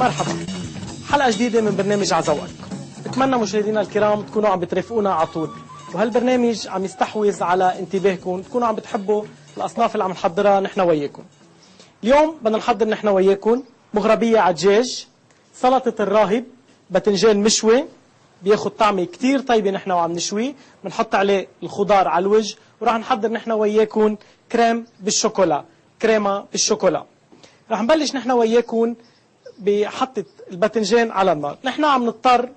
مرحبا، حلقة جديدة من برنامج عزوقك. بتمنى مشاهدينا الكرام تكونوا عم بترافقونا على طول، وهالبرنامج عم يستحوذ على انتباهكم، تكونوا عم بتحبوا الأصناف اللي عم نحضرها نحن وياكم. اليوم بدنا نحضر نحن وياكم مغربية عدجاج، سلطة الراهب، باذنجان مشوي بياخد طعمة كتير طيبة نحن وعم نشوي، بنحط عليه الخضار على الوجه، وراح نحضر نحن وياكم كريم بالشوكولا، كريمة بالشوكولا. راح نبلش نحن وياكم بحطة الباذنجان على النار. نحن عم نضطر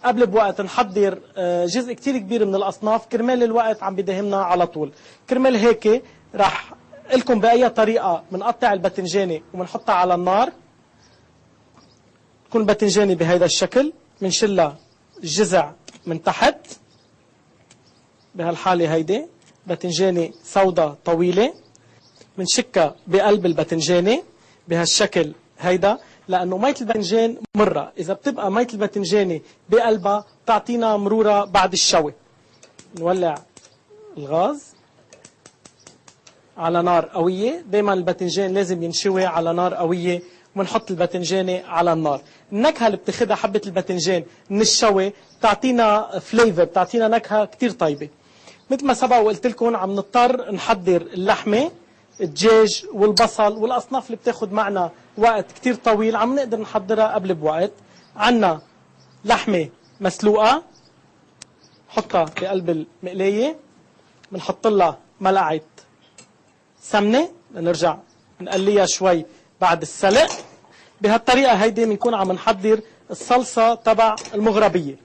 قبل بوقت نحضر جزء كتير كبير من الأصناف، كرمال الوقت عم بداهمنا على طول. كرمال هيك راح لكم بأي طريقة بنقطع الباذنجانة وبنحطها على النار. تكون الباذنجانة بهذا الشكل، بنشلها الجذع من تحت بهالحالة. هيدي باذنجانة سوداء طويلة، بنشكها بقلب الباذنجانة بهالشكل هيدا، لأنه مية الباذنجان مرة، إذا بتبقى مية الباذنجانة بقلبها بتعطينا مرورة بعد الشوي. نولع الغاز على نار قوية، دايما الباذنجان لازم ينشوي على نار قوية، ونحط الباذنجانة على النار. النكهة اللي بتاخدها حبة الباذنجان من الشوي بتعطينا فليفر، بتعطينا نكهة كتير طيبة. مثل ما سبق وقلت لكم عم نضطر نحضر اللحمة، الدجاج والبصل والأصناف اللي بتاخد معنا وقت كتير طويل، عم نقدر نحضرها قبل بوقت. عنا لحمة مسلوقة، نحطها بقلب المقلاية، بنحط لها ملعقة سمنة، نرجع نقليها شوي بعد السلق. بهالطريقة هيدي بنكون عم نحضر الصلصة تبع المغربية.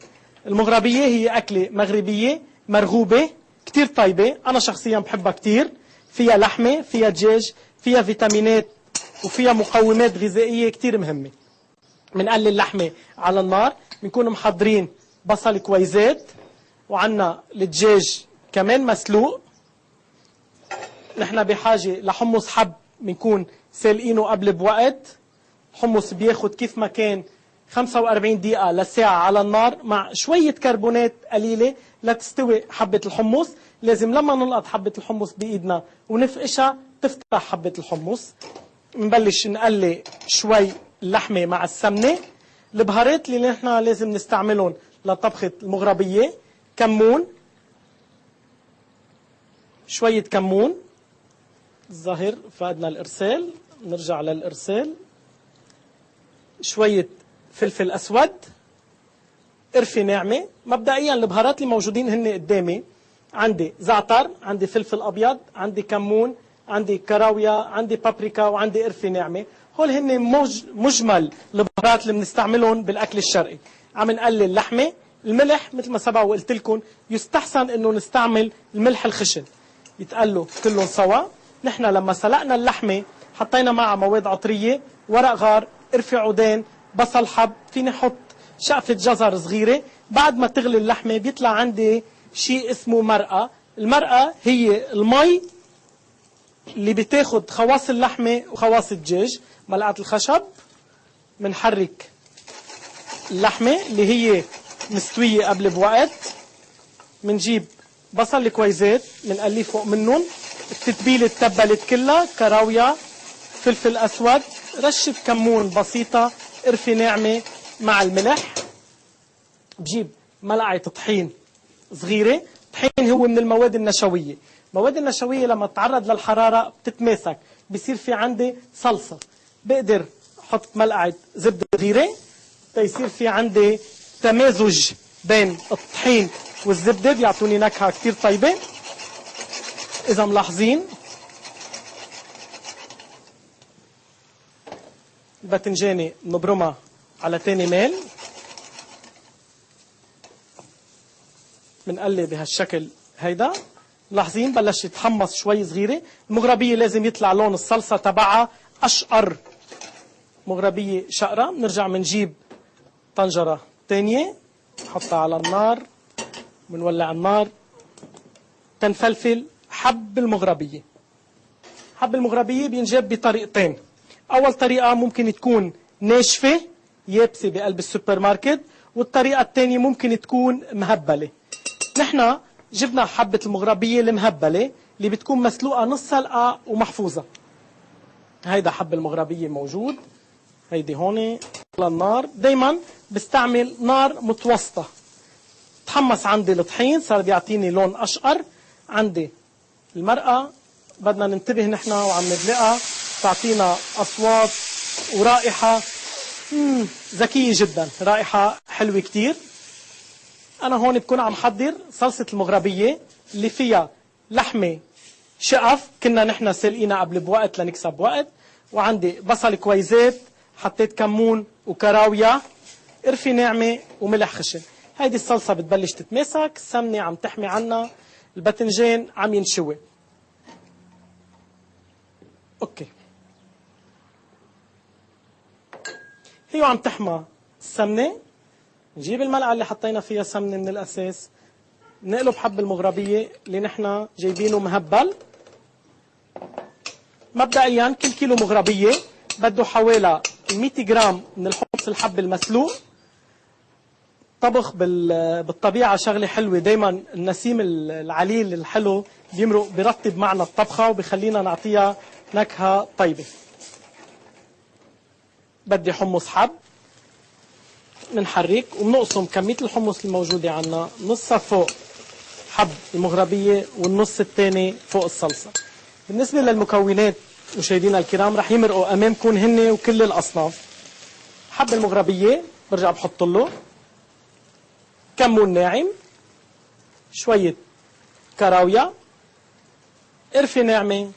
المغربية هي أكلة مغربية مرغوبة كتير طيبة، أنا شخصيا بحبها كتير. فيها لحمة، فيها دجاج، فيها فيتامينات، وفيها مقومات غذائية كتير مهمة. بنقلي اللحمة على النار، بنكون محضرين بصل كويزات، وعنا الدجاج كمان مسلوق. نحن بحاجة لحمص حب، بنكون سالقينه قبل بوقت. الحمص بياخد كيف ما كان 45 دقيقة لساعة على النار، مع شوية كربونات قليلة لتستوي حبة الحمص. لازم لما نلقط حبة الحمص بإيدنا ونفقشها تفتح حبة الحمص. نبلش نقلي شوي اللحمة مع السمنة. البهارات اللي نحن لازم نستعملهم لطبخة المغربية: كمون، شوية كمون، الظاهر فقدنا الإرسال، نرجع للإرسال. شوية فلفل أسود، قرفة ناعمة. مبدئيا البهارات اللي موجودين هن قدامي، عندي زعتر، عندي فلفل أبيض، عندي كمون، عندي كراوية، عندي بابريكا، وعندي قرفة ناعمة. هول هن مجمل البهارات اللي بنستعملهم بالأكل الشرقي. عم نقلي اللحمة. الملح مثل ما سبق وقلت لكم يستحسن انه نستعمل الملح الخشن، يتقلوا كلهم سوا. نحن لما سلقنا اللحمة حطينا معها مواد عطرية: ورق غار، قرفة عودين، بصل حب، فيني حط شقفة جزر صغيرة. بعد ما تغلي اللحمة بيطلع عندي شيء اسمه مرقة. المرقة هي المي اللي بتاخد خواص اللحمة وخواص الدجاج. ملعقة الخشب، منحرك اللحمة اللي هي مستوية قبل بوقت، منجيب بصل كويزات منقليه فوق منهم. التتبيلة تبلت كلها: كراوية، فلفل أسود، رشة كمون بسيطة، قرفة ناعمة مع الملح. بجيب ملعقة طحين صغيرة. الطحين هو من المواد النشوية. المواد النشوية لما تتعرض للحرارة بتتماسك، بصير في عندي صلصة. بقدر أحط ملعقة زبدة صغيرة تيصير في عندي تمازج بين الطحين والزبدة، بيعطوني نكهة كتير طيبة. إذا ملاحظين الباذنجانة نبرمها على تاني ميل، بنقلي بهالشكل هيدا. ملاحظين بلش يتحمص شوي صغيرة. المغربية لازم يطلع لون الصلصة تبعها أشقر، مغربية شقرة. بنرجع بنجيب طنجرة تانية نحطها على النار، بنولع النار، تنفلفل حب المغربية. حب المغربية بينجاب بطريقتين. أول طريقة ممكن تكون ناشفة يابسة بقلب السوبر ماركت، والطريقة الثانية ممكن تكون مهبلة. نحن جبنا حبة المغربية المهبلة اللي بتكون مسلوقة نص سلقة ومحفوظة. هيدا حب المغربية موجود. هيدي هون على النار. دايما بستعمل نار متوسطة. تحمص عندي الطحين، صار بيعطيني لون أشقر. عندي المرقة بدنا ننتبه نحن وعم ندلقها، تعطينا أصوات ورائحة ذكية جدا، رائحة حلوة كتير. أنا هون بكون عم حضر صلصة المغربية اللي فيها لحمة شقف كنا نحن سلقينا قبل بوقت لنكسب وقت، وعندي بصل كويزات، حطيت كمون وكراوية، قرفة ناعمة وملح خشن. هيدي الصلصة بتبلش تتماسك، السمنة عم تحمي عنا، الباذنجان عم ينشوي. اوكي، هي عم تحمى السمنة، نجيب الملعقة اللي حطينا فيها سمنة من الأساس، نقلب حب المغربية اللي نحن جايبينه مهبل. مبدئيا كل كيلو مغربية بده حوالي 100 جرام من الحمص الحب المسلوق. طبخ بالطبيعة شغلة حلوة، دايما النسيم العليل الحلو بيمرق بيرطب معنا الطبخة وبيخلينا نعطيها نكهة طيبة. بدي حمص حب، منحرك وبنقسم كمية الحمص الموجودة عنا، نصها فوق حب المغربية والنص الثاني فوق الصلصة. بالنسبة للمكونات مشاهدينا الكرام رح يمرقوا أمامكم هن وكل الأصناف. حب المغربية برجع بحط له كمون ناعم، شوية كراوية، قرفة ناعمة،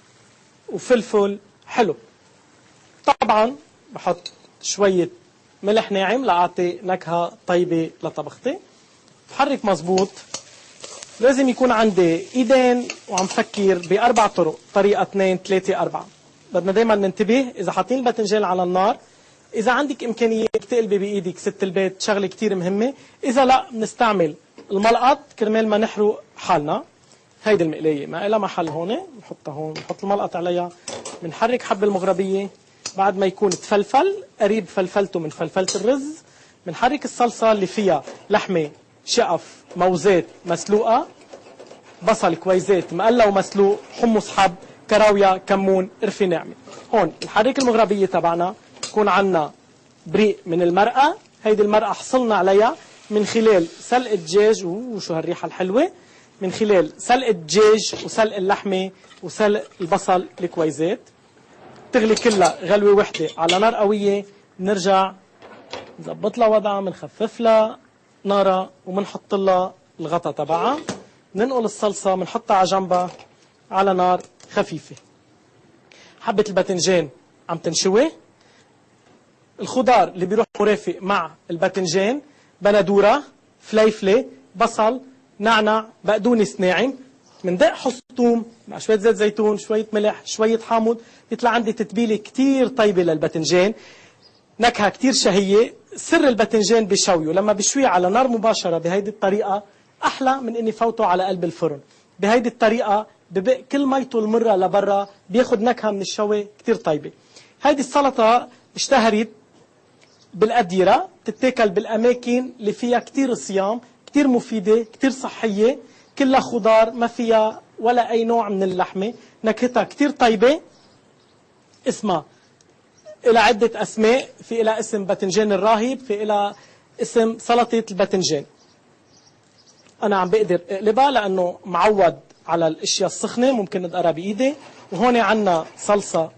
وفلفل حلو. طبعا بحط شوية ملح ناعم لأعطي نكهة طيبة لطبختي. بحرك مزبوط. لازم يكون عندي ايدين وعم فكر بأربع طرق، طريقة 2 3 4. بدنا دايما ننتبه إذا حاطين الباذنجان على النار، إذا عندك إمكانية تقلبي بإيدك ست البيت شغلة كتير مهمة، إذا لا بنستعمل الملقط كرمال ما نحرق حالنا. هيدي المقلاية ما إلها محل هون، نحطها هون، نحط الملقط عليها، بنحرك حب المغربية بعد ما يكون تفلفل قريب فلفلته من فلفلة الرز. بنحرك الصلصة اللي فيها لحمة شقف موزات مسلوقة، بصل كويزات مقلى ومسلوق، حمص حب، كراوية، كمون، قرفة ناعمة. هون نحرك المغربية تبعنا، يكون عنا بريق من المرقة. هيدي المرقة حصلنا عليها من خلال سلق الدجاج، وشو هالريحة الحلوة، من خلال سلق الدجاج وسلق اللحمة وسلق البصل الكويزات. تغلي كلها غلوة وحدة على نار قوية، بنرجع نظبط لها وضعها، بنخفف لها نارها وبنحط لها الغطا تبعها، ننقل الصلصة بنحطها على جنبها على نار خفيفة. حبة الباذنجان عم تنشوي. الخضار اللي بيروح مرافق مع الباذنجان بندورة، فليفلة، بصل، نعنع، بقدونس ناعم، مندق حص ثوم مع شوية زيت زيتون، شوية ملح، شوية حامض، بيطلع عندي تتبيلة كتير طيبة للباذنجان، نكهة كتير شهية. سر الباذنجان بشويه، لما بشويه على نار مباشرة بهيدي الطريقة أحلى من إني فوته على قلب الفرن. بهيدي الطريقة ببق كل ميته المرة لبرا، بياخد نكهة من الشوي كتير طيبة. هيدي السلطة اشتهرت بالأديرة، تتاكل بالأماكن اللي فيها كتير صيام، كتير مفيدة، كتير صحية، كلها خضار، ما فيها ولا أي نوع من اللحمة، نكهتها كتير طيبة. اسمها إلى عدة أسماء، في إلى اسم باذنجان الراهب، في إلى اسم سلطة الباذنجان. أنا عم بقدر أقلبها لأنه معود على الأشياء السخنة، ممكن ندقرها بإيدي. وهون عنا صلصة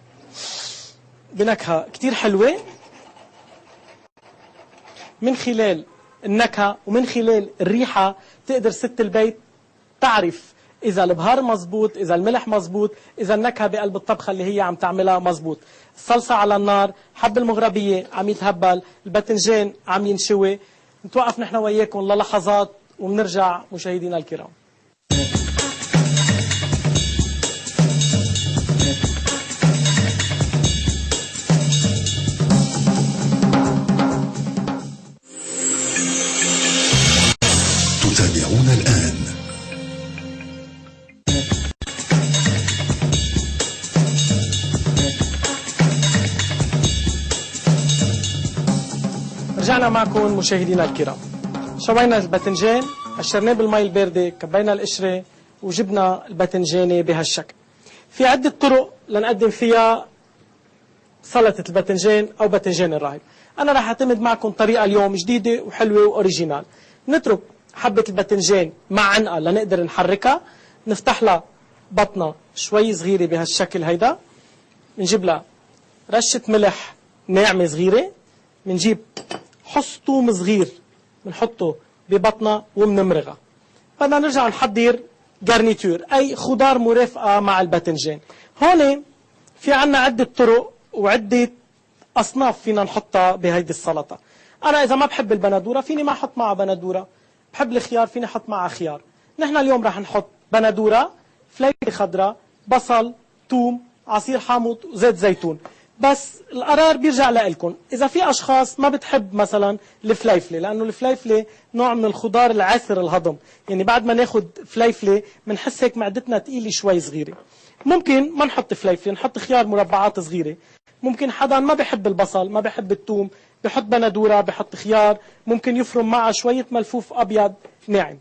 بنكهة كتير حلوة، من خلال النكهة ومن خلال الريحة تقدر ست البيت تعرف إذا البهار مزبوط، إذا الملح مزبوط، إذا النكهة بقلب الطبخة اللي هي عم تعملها مزبوط. الصلصة على النار، حب المغربية عم يتهبل، الباذنجان عم ينشوي. نتوقف نحن وياكم للحظات وبنرجع مشاهدينا الكرام. تتابعون الآن رجعنا معكم مشاهدينا الكرام. شوينا الباذنجان، قشرناه بالمي الباردة، كبينا القشرة وجبنا الباذنجانة بهالشكل. في عدة طرق لنقدم فيها سلطة الباذنجان أو باذنجان الراهب. أنا رح أعتمد معكم طريقة اليوم جديدة وحلوة وأوريجينال. نترك حبة الباذنجان مع عنقة لنقدر نحركها، نفتح لها بطنها شوي صغيرة بهالشكل هيدا، بنجيب لها رشة ملح ناعمة صغيرة، بنجيب حص ثوم صغير بنحطه ببطنها وبنمرغها. بدنا نرجع نحضر جارنيتور أي خضار مرافقة مع الباذنجان. هون في عنا عدة طرق وعدة أصناف فينا نحطها بهيدي السلطة. أنا إذا ما بحب البندورة فيني ما أحط معها بندورة، بحب الخيار فيني أحط معها خيار. نحن اليوم رح نحط بندورة، فليفلة خضراء، بصل، ثوم، عصير حامض وزيت زيتون. بس القرار بيرجع لإلكم. إذا في أشخاص ما بتحب مثلا الفليفلة، لأنه الفليفلة نوع من الخضار العسر الهضم، يعني بعد ما ناخد فليفلة بنحس هيك معدتنا تقيلة شوي صغيرة. ممكن ما نحط فليفلة، نحط خيار مربعات صغيرة. ممكن حدا ما بحب البصل، ما بحب الثوم، بحط بندورة، بحط خيار، ممكن يفرم معها شوية ملفوف أبيض ناعم.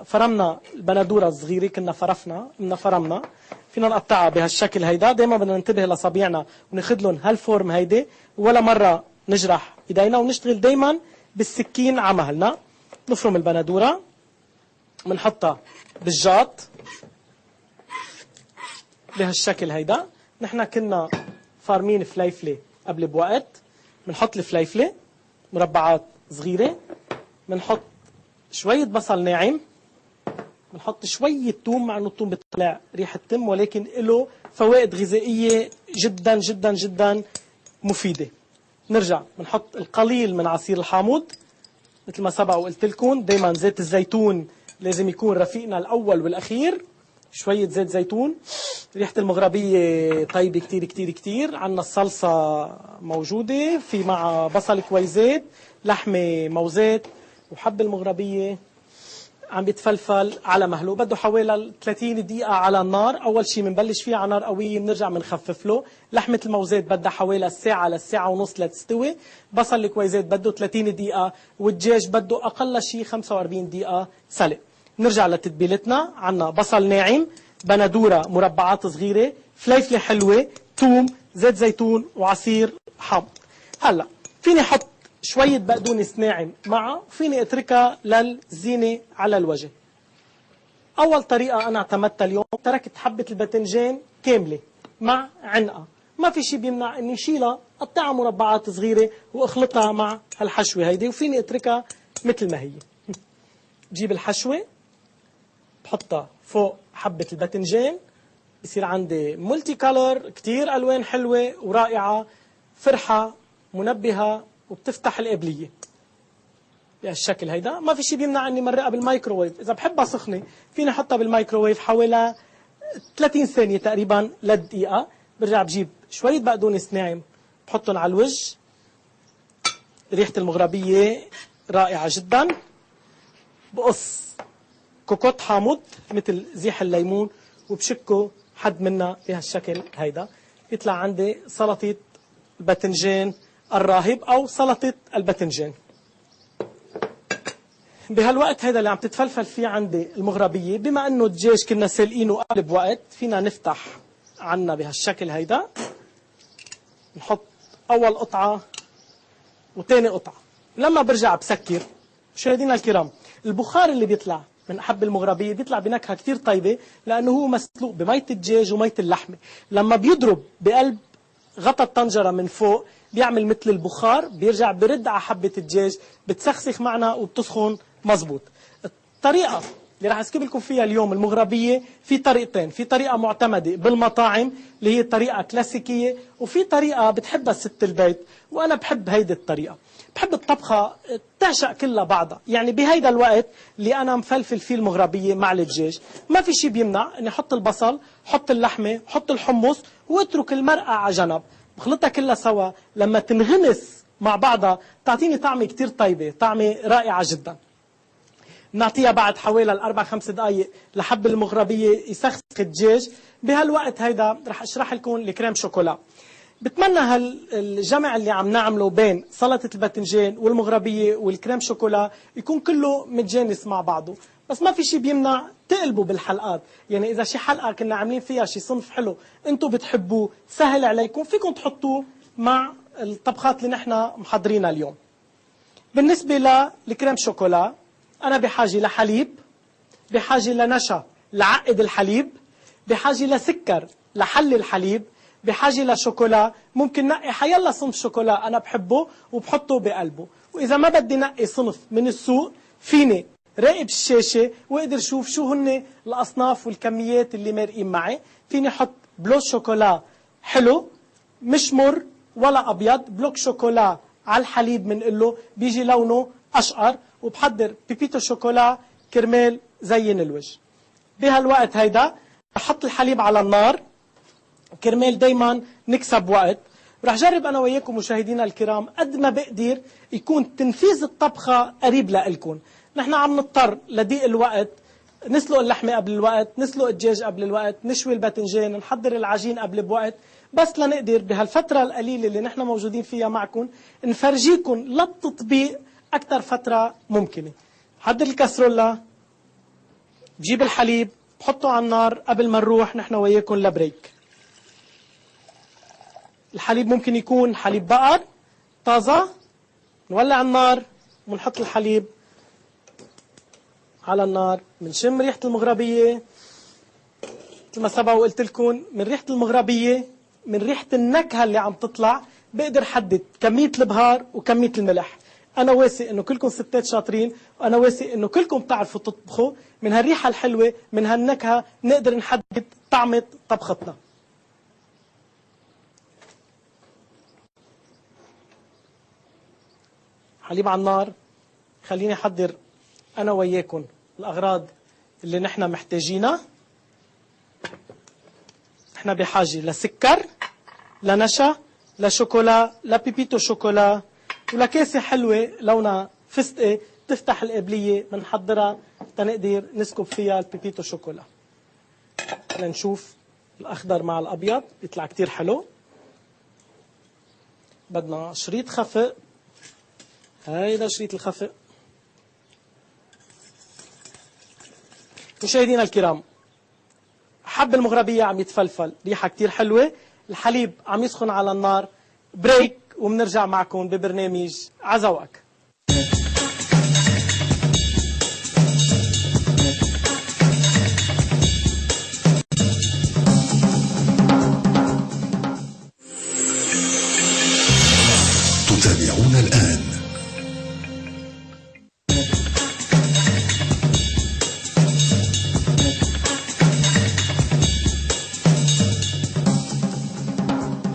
فرمنا البندورة الصغيرة، كنا فرمنا فينا نقطعها بهالشكل هيدا. دايما بدنا ننتبه لصابيعنا وناخذ لهم هالفورم هيدي، ولا مرة نجرح ايدينا، ونشتغل دايما بالسكين على مهلنا. نفرم البندورة بنحطها بالجاط بهالشكل هيدا. نحن كنا فارمين فليفلة قبل بوقت، بنحط الفليفلة مربعات صغيرة، بنحط شوية بصل ناعم، بنحط شوية ثوم، مع انه الثوم بيطلع ريحة تم ولكن له فوائد غذائية جدا جدا جدا مفيدة. نرجع بنحط القليل من عصير الحامض، مثل ما سبق وقلت لكم دايما زيت الزيتون لازم يكون رفيقنا الأول والأخير. شوية زيت زيتون. ريحة المغربية طيبة كتير كتير كتير. عنا الصلصة موجودة، في مع بصل كويزات، لحمة موزات، وحب المغربية عم بيتفلفل على مهله. بده حوالي 30 دقيقة على النار. أول شيء بنبلش فيه على نار قوية، بنرجع بنخفف له. لحمة الموزات بدها حوالي ساعة لساعة ونص لتستوي. بصل الكويزات بده 30 دقيقة، والدجاج بده أقل شيء 45 دقيقة سلق. نرجع لتتبيلتنا. عنا بصل ناعم، بندورة مربعات صغيرة، فليفلة حلوة، ثوم، زيت زيتون، وعصير حامض. هلا فيني احط شوية بقدونس ناعم معه، وفيني اتركها للزينة على الوجه. أول طريقة أنا اعتمدتها اليوم، تركت حبة الباذنجان كاملة مع عنقة. ما في شيء بيمنع إني شيلها، قطعها مربعات صغيرة وأخلطها مع هالحشوة هيدي، وفيني اتركها مثل ما هي. بجيب الحشوة بحطها فوق حبة الباذنجان، بصير عندي مولتي كولر، كتير ألوان حلوة ورائعة، فرحة منبهة، وبتفتح القابلية بهالشكل هيدا. ما في شيء بيمنع اني مرقها بالمايكروويف. اذا بحبها سخنة فيني احطها بالمايكروويف حوالي 30 ثانية تقريبا لدقيقة. برجع بجيب شوية بقدونس ناعم بحطهم على الوجه. ريحة المغربية رائعة جدا. بقص كوكوت حامض مثل زيح الليمون وبشكه حد منا بهالشكل هيدا. يطلع عندي سلطة الباذنجان الراهب أو سلطة الباذنجان. بهالوقت هيدا اللي عم تتفلفل فيه عندي المغربية، بما انه الدجاج كنا سالقينه قبل بوقت، فينا نفتح عنا بهالشكل هيدا. نحط أول قطعة وثاني قطعة. لما برجع بسكر. مشاهدينا الكرام، البخار اللي بيطلع من حب المغربية بيطلع بنكهة كتير طيبة، لأنه هو مسلوق بمية الدجاج ومية اللحمة. لما بيضرب بقلب غطا الطنجرة من فوق بيعمل مثل البخار، بيرجع برد على حبة الدجاج، بتسخسخ معنا وبتسخن مزبوط. الطريقة اللي راح اسكب لكم فيها اليوم المغربية في طريقتين. في طريقة معتمدة بالمطاعم اللي هي طريقة كلاسيكية، وفي طريقة بتحبها ست البيت، وأنا بحب هيدي الطريقة. بحب الطبخة تعشق كلها بعضها. يعني بهيدا الوقت اللي أنا مفلفل فيه المغربية مع الدجاج، ما في شيء بيمنع إني أحط البصل، أحط اللحمة، أحط الحمص، واترك المرقة على جنب. بخلطها كلها سوا، لما تنغمس مع بعضها تعطيني طعمة كتير طيبة، طعمة رائعة جدا. بنعطيها بعد حوالي 4-5 دقائق لحب المغربية يسخسخ الدجاج. بهالوقت هيدا رح اشرح لكم الكريم شوكولا. بتمنى هالجمع اللي عم نعمله بين سلطة الباذنجان والمغربية والكريم شوكولا يكون كله متجانس مع بعضه. بس ما في شيء بيمنع تقلبوا بالحلقات. يعني إذا شي حلقة كنا عاملين فيها شي صنف حلو أنتم بتحبوه سهل عليكم، فيكم تحطوه مع الطبخات اللي نحن محضرينها اليوم. بالنسبة للكريم شوكولا، أنا بحاجة لحليب، بحاجة لنشا لعقد الحليب، بحاجة لسكر لحل الحليب، بحاجة لشوكولا. ممكن نقي حيلا صنف شوكولا أنا بحبه وبحطه بقلبه. وإذا ما بدي نقي صنف من السوق فيني راقب الشاشة واقدر شوف شو هن الأصناف والكميات اللي مارقين معي. فيني حط بلوك شوكولا حلو مش مر ولا أبيض، بلوك شوكولا على الحليب بنقول له بيجي لونه أشقر، وبحضر بيبيتو شوكولا كرمال زين الوجه. بهالوقت هيدا بحط الحليب على النار كرمال دايما نكسب وقت. رح جرب أنا وياكم مشاهدينا الكرام قد ما بقدر يكون تنفيذ الطبخة قريب لإلكم. نحن عم نضطر لضيق الوقت نسلق اللحمة قبل الوقت، نسلق الدجاج قبل الوقت، نشوي الباذنجان، نحضر العجين قبل بوقت، بس لنقدر بهالفترة القليلة اللي نحن موجودين فيها معكم نفرجيكم للتطبيق أكثر فترة ممكنة. حضر الكاسرولا، بجيب الحليب، بحطه على النار قبل ما نروح نحن وياكم لبريك. الحليب ممكن يكون حليب بقر طازة، نولع النار ونحط الحليب على النار، بنشم ريحة المغربية. مثل ما سبق وقلت لكم من ريحة المغربية، من ريحة النكهة اللي عم تطلع بقدر حدد كمية البهار وكمية الملح. أنا واثق إنه كلكم ستات شاطرين، وأنا واثق إنه كلكم بتعرفوا تطبخوا. من هالريحة الحلوة من هالنكهة نقدر نحدد طعمة طبختنا. حليب على النار، خليني أحضر أنا وياكم الأغراض اللي نحن محتاجينها. نحن بحاجة لسكر، لنشا، لشوكولا، لبيبيتو شوكولا، ولكاسة حلوة لونها فستقي تفتح القابلية بنحضرها تنقدر نسكب فيها البيبيتو شوكولا. لنشوف الأخضر مع الأبيض بيطلع كتير حلو. بدنا شريط خفق، هيدا شريط الخفق. مشاهدينا الكرام، حب المغربية عم يتفلفل، ريحة كتير حلوة، الحليب عم يسخن على النار. بريك وبنرجع معكم ببرنامج عزوقك. تتابعون الآن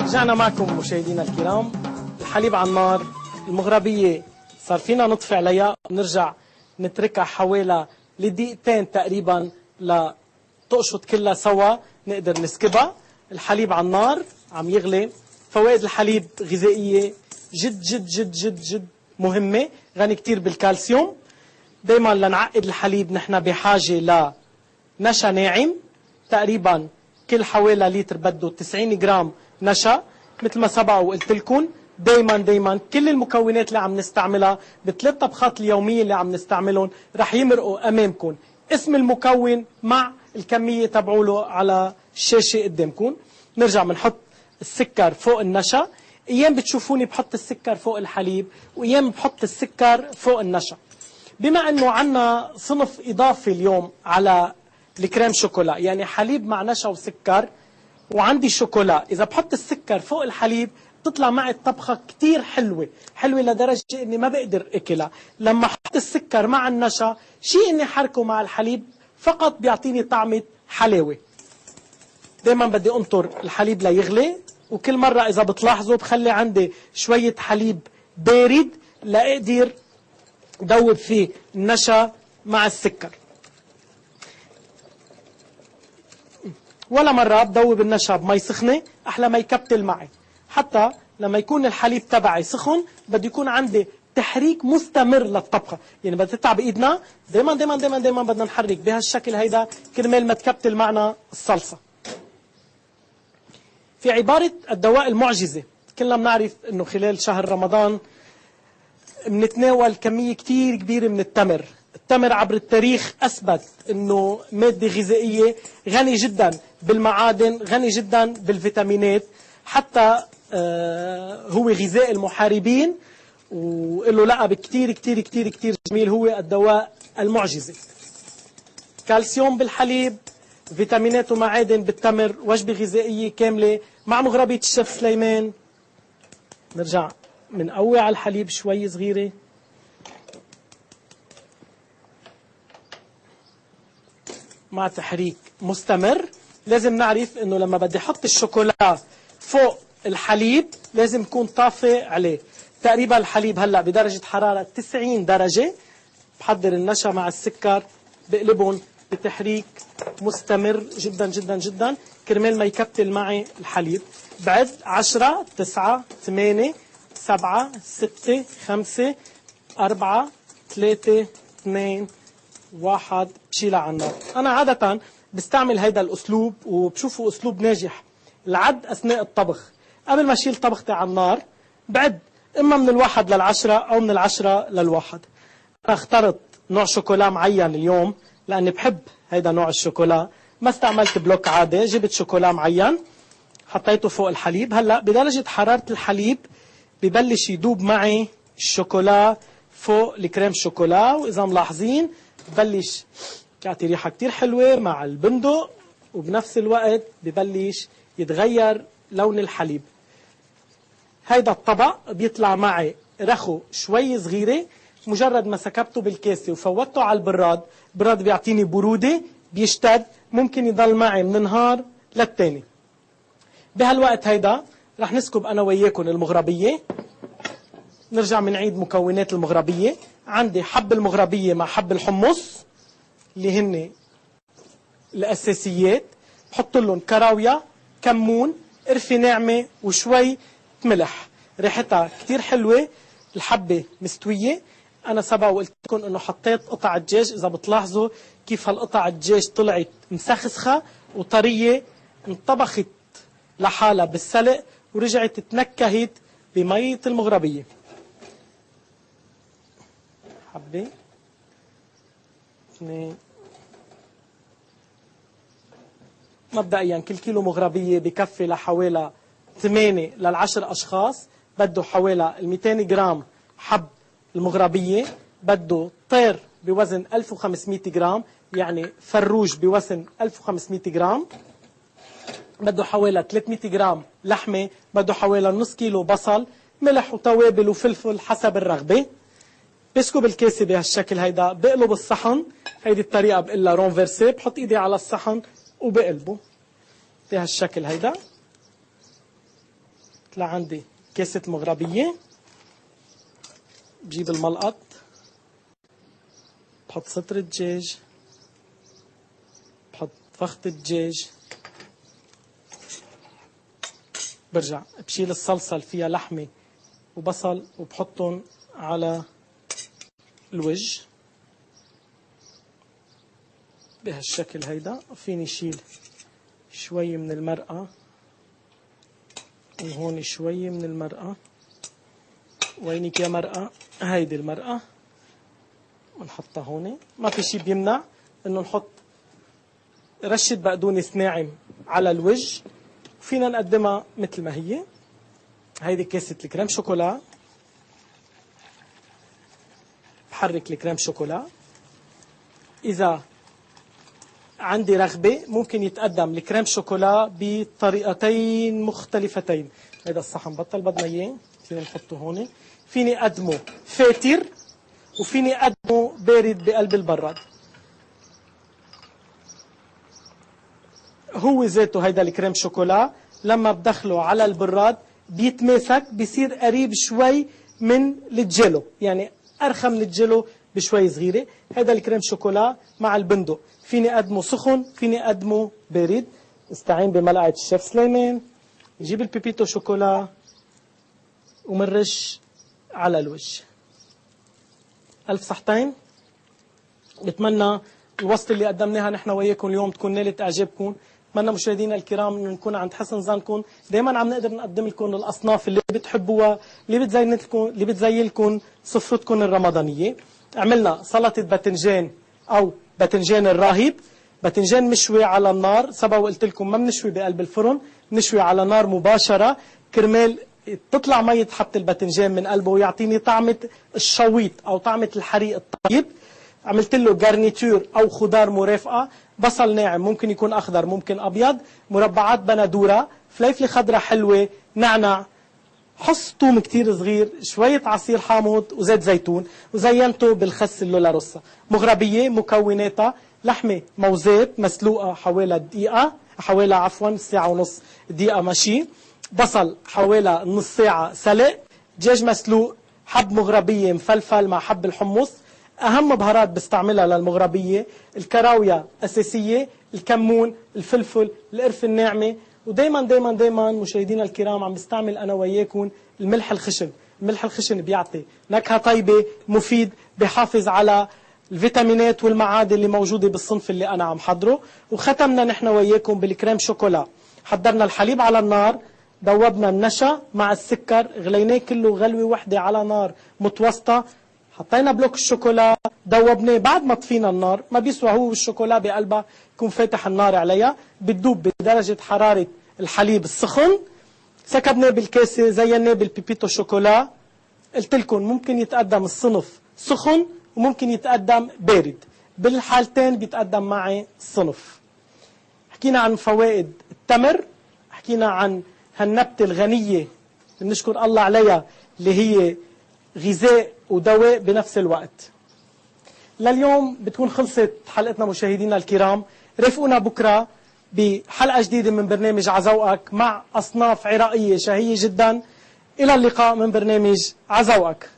رجعنا معكم مشاهدينا الكرام. الحليب على النار، المغربية صار فينا نطفي عليها، نرجع نتركها حوالي لدقيقتين تقريبا لتقشط كلها سوا نقدر نسكبها. الحليب على النار عم يغلي. فوائد الحليب غذائية جد جد جد جد جد مهمة، غني كتير بالكالسيوم. دايما لنعقد الحليب نحن بحاجة لنشا ناعم، تقريبا كل حوالي لتر بده 90 جرام نشا. مثل ما سبق وقلت لكم دايما كل المكونات اللي عم نستعملها بثلاث طبخات اليومية اللي عم نستعملهم رح يمرقوا امامكم اسم المكون مع الكمية تبعوله على الشاشة قدامكم. نرجع بنحط السكر فوق النشا. ايام بتشوفوني بحط السكر فوق الحليب، وايام بحط السكر فوق النشا. بما انه عنا صنف اضافي اليوم على الكريم شوكولا، يعني حليب مع نشا وسكر، وعندي شوكولا، إذا بحط السكر فوق الحليب تطلع معي الطبخة كتير حلوة لدرجة إني ما بقدر أكلها. لما أحط السكر مع النشا شيء إني حركه مع الحليب فقط بيعطيني طعمة حلاوة. دايما بدي أنطر الحليب ليغلي، وكل مرة إذا بتلاحظوا بخلي عندي شوية حليب بارد لأقدر دوب فيه النشا مع السكر. ولا مرة بدوب النشا بمي سخنة أحلى ما يكبتل معي. حتى لما يكون الحليب تبعي سخن بده يكون عندي تحريك مستمر للطبخة، يعني بدها تتعب إيدنا دايما دايما دايما دايما بدنا نحرك بهالشكل هيدا كرمال ما تكبتل معنا الصلصة. في عبارة الدواء المعجزة، كلنا بنعرف إنه خلال شهر رمضان بنتناول كمية كتير كبيرة من التمر. التمر عبر التاريخ أثبت أنه مادة غذائية غني جدا بالمعادن، غني جدا بالفيتامينات، حتى هو غذاء المحاربين، وله لقب كتير كتير كتير كتير جميل، هو الدواء المعجزة. كالسيوم بالحليب، فيتامينات ومعادن بالتمر، وجبة غذائية كاملة مع مغربية الشيف سليمان. نرجع منقوي على الحليب شوي صغيرة، مع تحريك مستمر. لازم نعرف انه لما بدي احط الشوكولا فوق الحليب لازم يكون طافي عليه. تقريبا الحليب هلا بدرجة حرارة 90 درجة. بحضر النشا مع السكر، بقلبهم بتحريك مستمر جدا جدا جدا كرمال ما يكتل معي الحليب. بعد 10 9 8 7 6 5 4 3 2 1 بشيلها على النار. أنا عادة بستعمل هيدا الأسلوب وبشوفه أسلوب ناجح. العد أثناء الطبخ، قبل ما أشيل طبختي على النار بعد إما من 1 ل10 أو من 10 ل1. أنا اخترت نوع شوكولا معين اليوم لأني بحب هيدا نوع الشوكولا. ما استعملت بلوك عادي، جبت شوكولا معين حطيته فوق الحليب. هلأ بدرجة حرارة الحليب ببلش يدوب معي الشوكولا فوق الكريم شوكولا، وإذا ملاحظين ببلش يعطي ريحة كتير حلوة مع البندق، وبنفس الوقت ببلش يتغير لون الحليب. هيدا الطبق بيطلع معي رخو شوي صغيرة. مجرد ما سكبته بالكاسة وفوتته على البراد، البراد بيعطيني برودة، بيشتد، ممكن يضل معي من نهار للتاني. بهالوقت هيدا رح نسكب أنا وياكم المغربية. نرجع منعيد مكونات المغربية. عندي حب المغربية مع حب الحمص اللي هن الأساسيات. بحط لهم كراوية، كمون، قرفة ناعمة وشوي ملح. ريحتها كتير حلوة. الحبة مستوية. أنا سبق وقلت لكم إنه حطيت قطع الدجاج. إذا بتلاحظوا كيف هالقطع الدجاج طلعت مسخسخة وطرية، انطبخت لحالها بالسلق ورجعت تنكهت بمية المغربية. حبة 2. مبدئيا كل كيلو مغربية بكفي لحوالي 8 ل10 أشخاص. بده حوالي 200 جرام حب المغربية، بده طير بوزن 1500 جرام، يعني فروج بوزن 1500 جرام، بده حوالي 300 جرام لحمة، بده حوالي نص كيلو بصل، ملح وتوابل وفلفل حسب الرغبة. بسكب الكاسة بهالشكل هيدا، بقلب الصحن. هيدي الطريقة بقلها رونفرسي. بحط ايدي على الصحن وبقلبه بهالشكل هيدا. طلع عندي كاسة مغربية. بجيب الملقط، بحط صدر الدجاج، بحط فخذ الدجاج، برجع بشيل الصلصة اللي فيها لحمة وبصل وبحطهم على الوجه بهالشكل هيدا. فيني شيل شوي من المرقة، وهون شوي من المرقة. وينك يا مرقة؟ هيدي المرقة ونحطها هون. ما في شي بيمنع انه نحط رشة بقدونس ناعم على الوجه، وفينا نقدمها مثل ما هي. هيدي كاسة الكريم شوكولا. بحرك الكريم شوكولا. إذا عندي رغبة ممكن يتقدم الكريم شوكولا بطريقتين مختلفتين. هذا الصحن بطل بدنا اياه، فينا نحطه هون. فيني أقدمه فاتر وفيني أقدمه بارد بقلب البراد. هو ذاته هيدا الكريم شوكولا لما بدخله على البراد بيتماسك، بيصير قريب شوي من الجيلو، يعني أرخى من الجيلو بشوي صغيرة. هيدا الكريم شوكولا مع البندق فيني أقدمه سخن، فيني أقدمه بارد. استعين بملعقة الشيف سليمان، نجيب البيبيتو شوكولا ومنرش على الوجه. ألف صحتين. بتمنى الوصفة اللي قدمناها نحن وياكم اليوم تكون نالت إعجابكم. بتمنى مشاهدينا الكرام انه نكون عند حسن ظنكم. دائما عم نقدر نقدم لكم الاصناف اللي بتحبوها، اللي بتزين لكم سفرتكم الرمضانيه. عملنا سلطة باذنجان أو باذنجان الراهب. باذنجان مشوي على النار، سبق وقلت لكم ما بنشوي بقلب الفرن، نشوي على نار مباشرة كرمال تطلع مية حبة الباذنجان من قلبه ويعطيني طعمة الشويط أو طعمة الحريق الطيب. عملت له جارنيتور أو خضار مرافقة، بصل ناعم ممكن يكون أخضر ممكن أبيض، مربعات بندورة، فليفلة خضراء حلوة، نعناع، حص ثوم كتير صغير، شوية عصير حامض وزيت زيتون، وزينته بالخس اللولاروسا. مغربية مكوناتها لحمة موزات مسلوقة حوالي ساعة ونص دقيقة مشي، بصل حوالي نص ساعة سلق، دجاج مسلوق، حب مغربية مفلفل مع حب الحمص. أهم بهارات بستعملها للمغربية الكراوية أساسية، الكمون، الفلفل، القرفة الناعمة، ودايما دايما دايما مشاهدينا الكرام عم بستعمل أنا وياكم الملح الخشن. الملح الخشن بيعطي نكهة طيبة، مفيد، بيحافظ على الفيتامينات والمعادن اللي موجودة بالصنف اللي أنا عم حضره. وختمنا نحن وياكم بالكريم شوكولا. حضرنا الحليب على النار، دوبنا النشا مع السكر، غليناه كله غلوة وحدة على نار متوسطة، حطينا بلوك الشوكولا، دوبناه. بعد ما طفينا النار، ما بيسوى هو والشوكولا بقلبها يكون فاتح النار عليها، بتدوب بدرجة حرارة الحليب السخن. سكبناه بالكاسة، زيناه بالبيبيتو شوكولا. قلت لكم ممكن يتقدم الصنف سخن وممكن يتقدم بارد، بالحالتين بيتقدم معي الصنف. حكينا عن فوائد التمر، حكينا عن هالنبتة الغنية اللي نشكر الله عليها اللي هي غذاء ودواء بنفس الوقت. لليوم بتكون خلصت حلقتنا مشاهدينا الكرام. رافقونا بكرة بحلقة جديدة من برنامج عزوقك مع أصناف عراقية شهية جدا. إلى اللقاء من برنامج عزوقك.